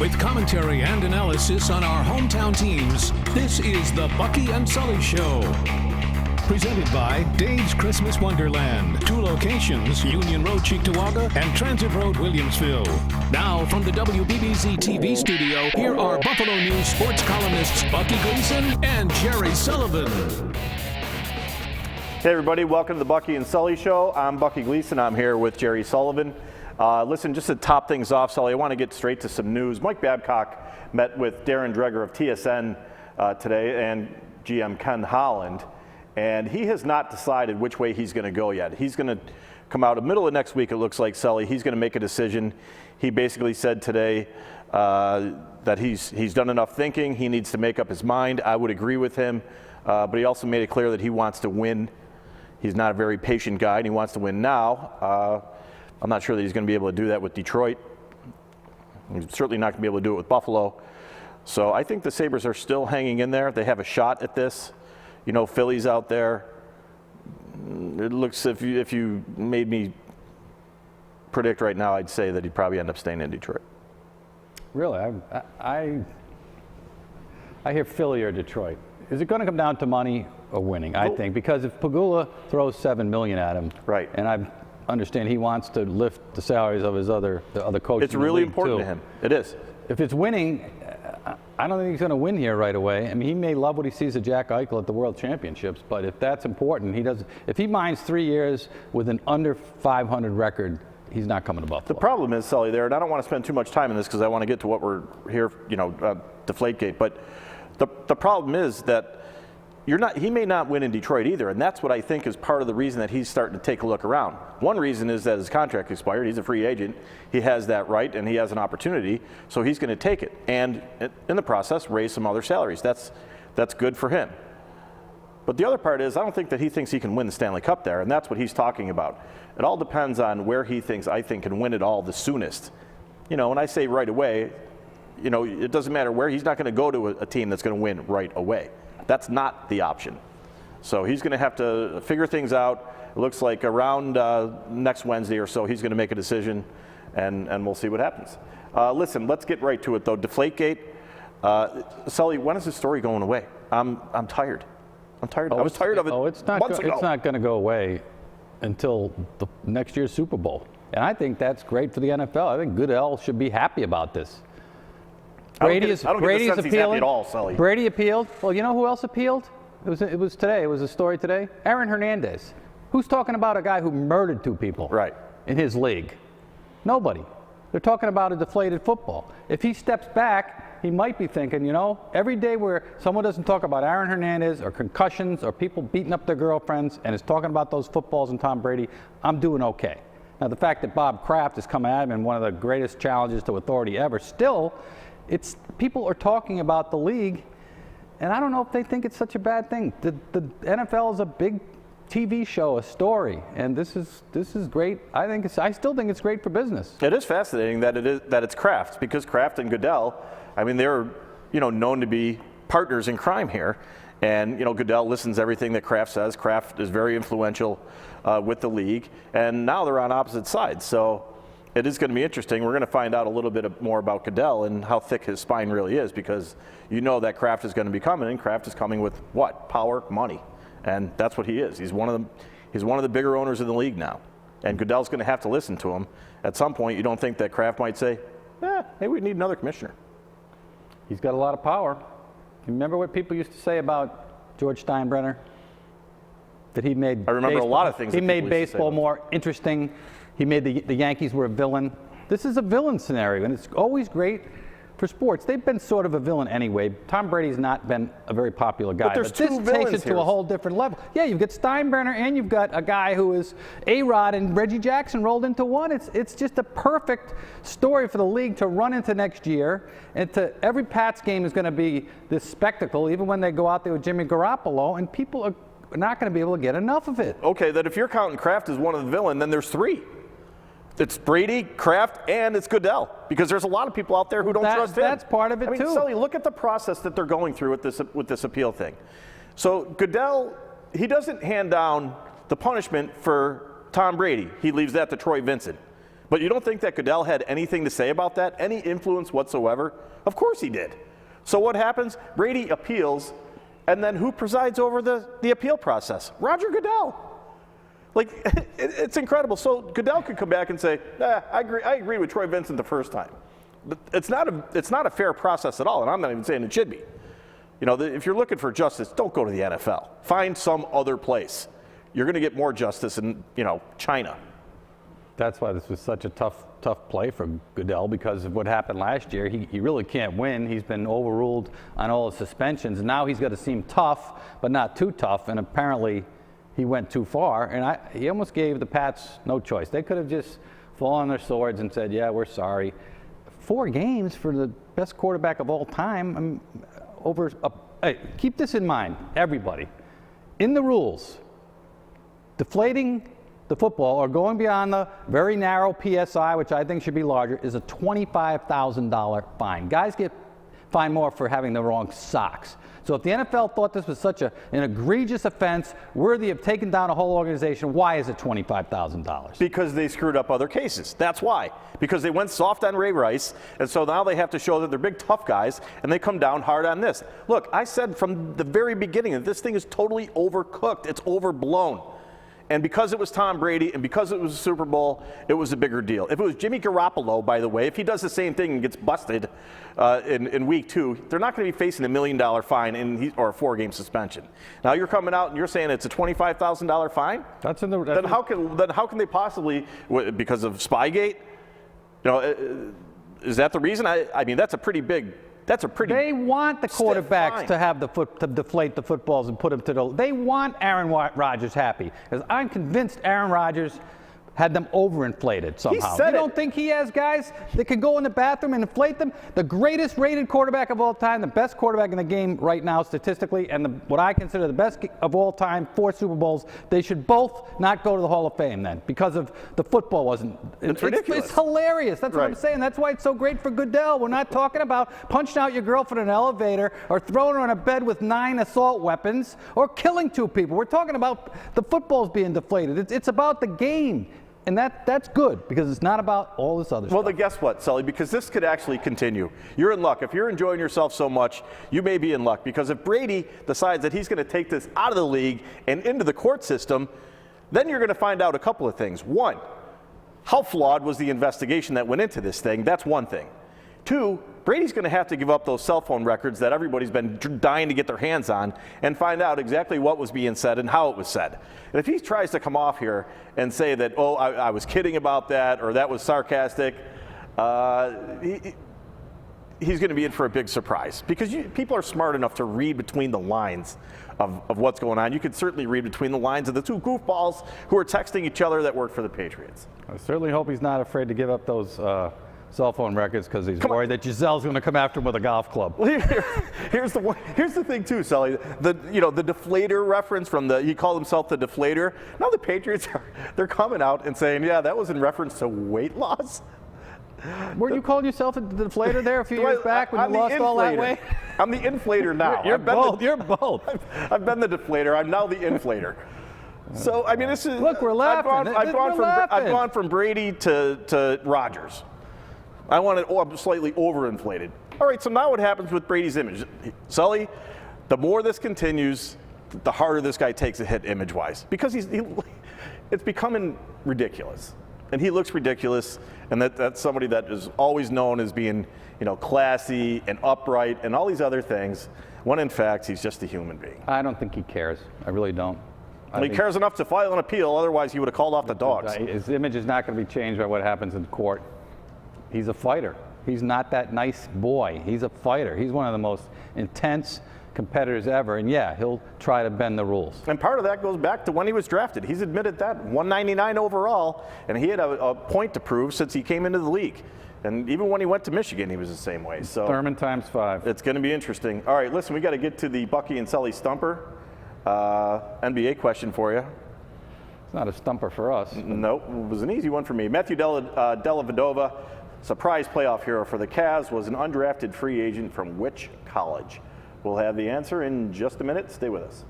With commentary and analysis on our hometown teams, this is the Bucky and Sully Show. Presented by Dave's Christmas Wonderland. 2 locations, Union Road, Cheektowaga, and Transit Road, Williamsville. Now, from the WBBZ-TV studio, here are Buffalo News sports columnists Bucky Gleason and Jerry Sullivan. Hey everybody, welcome to the Bucky and Sully Show. I'm Bucky Gleason. I'm here with Jerry Sullivan. Listen, just to top things off, Sully, I want to get straight to some news. Mike Babcock met with Darren Dreger of TSN today and GM Ken Holland, and he has not decided which way he's going to go yet. He's going to come out in the middle of next week, it looks like, Sully. He's going to make a decision. He basically said today that he's done enough thinking. He needs to make up his mind. I would agree with him, but he also made it clear that he wants to win. He's not a very patient guy, and he wants to win now. I'm not sure that he's going to be able to do that with Detroit. He's certainly not going to be able to do it with Buffalo. So I think the Sabres are still hanging in there. They have a shot at this. You know, Philly's out there. It looks, if you made me predict right now, I'd say that he'd probably end up staying in Detroit. Really? I hear Philly or Detroit. Is it going to come down to money or winning? I think, because if Pagula throws $7 million at him, right, and I understand he wants to lift the salaries of the other coaches. It's really important to him. It is. If it's winning, I don't think he's going to win here right away. I mean, he may love what he sees of Jack Eichel at the World Championships, but if that's important, he does. If he minds 3 years with an under 500 record, he's not coming to Buffalo. The problem is, Sully, there, and I don't want to spend too much time on this because I want to get to what we're here, DeflateGate. But the problem is that he may not win in Detroit either, and that's what I think is part of the reason that he's starting to take a look around. One reason is that his contract expired. He's a free agent. He has that right, and he has an opportunity, so he's going to take it, and in the process, raise some other salaries. That's good for him. But the other part is, I don't think that he thinks he can win the Stanley Cup there, and that's what he's talking about. It all depends on where he thinks, I think, can win it all the soonest. You know, when I say right away, you know, it doesn't matter where. He's not going to go to a team that's going to win right away. That's not the option. So he's going to have to figure things out. It looks like around next Wednesday or so, he's going to make a decision, and we'll see what happens. Listen, let's get right to it, though. DeflateGate. Sully, when is this story going away? I'm tired. I'm tired. I was tired of it months ago. It's not going to go away until the next year's Super Bowl. And I think that's great for the NFL. I think Goodell should be happy about this. Brady's appealing. He's happy at all, Sully. Brady appealed. Well, you know who else appealed? It was today. It was a story today. Aaron Hernandez. Who's talking about a guy who murdered 2 people in his league? Nobody. They're talking about a deflated football. If he steps back, he might be thinking, you know, every day where someone doesn't talk about Aaron Hernandez or concussions or people beating up their girlfriends and is talking about those footballs and Tom Brady, I'm doing okay. Now, the fact that Bob Kraft has come at him in one of the greatest challenges to authority ever, still, people are talking about the league, and I don't know if they think it's such a bad thing. The NFL is a big TV show, a story, and this is great. I still think it's great for business. It is fascinating that it's Kraft, because Kraft and Goodell, I mean, they're known to be partners in crime here, and Goodell listens to everything that Kraft says. Kraft is very influential with the league, and now they're on opposite sides. So it is going to be interesting. We're going to find out a little bit more about Goodell and how thick his spine really is, because that Kraft is going to be coming, and Kraft is coming with what? Power, money, and that's what he is. He's one of the bigger owners in the league now, and Goodell's going to have to listen to him. At some point, you don't think that Kraft might say, maybe we need another commissioner? He's got a lot of power. You remember what people used to say about George Steinbrenner? That he made I remember baseball, a lot of things. He made baseball more interesting. He made the Yankees were a villain. This is a villain scenario, and it's always great for sports. They've been sort of a villain anyway. Tom Brady's not been a very popular guy. But this takes it to a whole different level. Yeah, you've got Steinbrenner, and you've got a guy who is A-Rod and Reggie Jackson rolled into one. It's just a perfect story for the league to run into next year. And every Pats game is going to be this spectacle, even when they go out there with Jimmy Garoppolo, and people are not going to be able to get enough of it. Okay, that if you're counting Kraft as one of the villain, then there's 3. It's Brady, Kraft, and it's Goodell, because there's a lot of people out there who don't trust him. That's part of it, too. Sully, look at the process that they're going through with this appeal thing. So Goodell, he doesn't hand down the punishment for Tom Brady. He leaves that to Troy Vincent. But you don't think that Goodell had anything to say about that? Any influence whatsoever? Of course he did. So what happens? Brady appeals, and then who presides over the appeal process? Roger Goodell. Like, it's incredible. So Goodell could come back and say, I agree with Troy Vincent the first time. But it's not a fair process at all, and I'm not even saying it should be. You know, if you're looking for justice, don't go to the NFL. Find some other place. You're going to get more justice in, China. That's why this was such a tough play for Goodell, because of what happened last year. He really can't win. He's been overruled on all his suspensions. Now he's got to seem tough, but not too tough, and apparently he went too far. And he almost gave the Pats no choice. They could have just fallen on their swords and said, yeah, we're sorry. 4 games for the best quarterback of all time. Hey, keep this in mind, everybody. In the rules, deflating the football or going beyond the very narrow PSI, which I think should be larger, is a $25,000 fine. Guys get fined more for having the wrong socks. So if the NFL thought this was such an egregious offense, worthy of taking down a whole organization, why is it $25,000? Because they screwed up other cases. That's why. Because they went soft on Ray Rice, and so now they have to show that they're big tough guys, and they come down hard on this. Look, I said from the very beginning that this thing is totally overcooked. It's overblown. And because it was Tom Brady and because it was a Super Bowl, it was a bigger deal. If it was Jimmy Garoppolo, by the way, if he does the same thing and gets busted in week 2, they're not going to be facing $1 million fine or a 4-game suspension. Now you're coming out and you're saying it's a $25,000 fine? Then how can they possibly, because of Spygate? Is that the reason? I mean, that's a pretty big. They want the quarterbacks to have to deflate the footballs and put them to the. They want Aaron Rodgers happy, because I'm convinced Aaron Rodgers had them overinflated somehow. You don't think he has guys that can go in the bathroom and inflate them? The greatest rated quarterback of all time, the best quarterback in the game right now statistically, and what I consider the best of all time, 4 Super Bowls, they should both not go to the Hall of Fame then, because of the football wasn't. It's ridiculous. It's hilarious. That's what I'm saying. That's why it's so great for Goodell. We're not talking about punching out your girlfriend in an elevator or throwing her on a bed with 9 assault weapons or killing 2 people. We're talking about the footballs being deflated. It's about the game. And that's good, because it's not about all this other stuff. Well, then guess what, Sully? Because this could actually continue. You're in luck. If you're enjoying yourself so much, you may be in luck. Because if Brady decides that he's going to take this out of the league and into the court system, then you're going to find out a couple of things. 1, how flawed was the investigation that went into this thing? That's one thing. 2, Brady's going to have to give up those cell phone records that everybody's been dying to get their hands on and find out exactly what was being said and how it was said. And if he tries to come off here and say that, oh, I was kidding about that, or that was sarcastic, he's going to be in for a big surprise. Because people are smart enough to read between the lines of what's going on. You could certainly read between the lines of the 2 goofballs who are texting each other that work for the Patriots. I certainly hope he's not afraid to give up those cell phone records, because he's worried that Giselle's going to come after him with a golf club. Well, here's the thing too, Sully. The deflator reference from he called himself the deflator. Now the Patriots they're coming out and saying, yeah, that was in reference to weight loss. Were you calling yourself the deflator there a few years back when you lost all that weight? I'm the inflator now. You're both. I've been the deflator. I'm now the inflator. So I mean, this is. Look, we're laughing. I've gone from Brady to Rodgers. I want it slightly overinflated. All right, so now what happens with Brady's image? Sully, the more this continues, the harder this guy takes a hit image-wise, because it's becoming ridiculous. And he looks ridiculous, and that's somebody that is always known as being, classy and upright and all these other things, when in fact he's just a human being. I don't think he cares. I really don't. He cares enough to file an appeal, otherwise he would have called off the dogs. His image is not going to be changed by what happens in court. He's a fighter. He's not that nice boy. He's a fighter. He's one of the most intense competitors ever. And yeah, he'll try to bend the rules. And part of that goes back to when he was drafted. He's admitted that. 199 overall, and he had a point to prove since he came into the league. And even when he went to Michigan, he was the same way. So Thurman times 5. It's going to be interesting. All right, listen, we got to get to the Bucky and Sully stumper. NBA question for you. It's not a stumper for us. Nope, it was an easy one for me. Matthew Dellavedova, surprise playoff hero for the Cavs, was an undrafted free agent from which college? We'll have the answer in just a minute. Stay with us.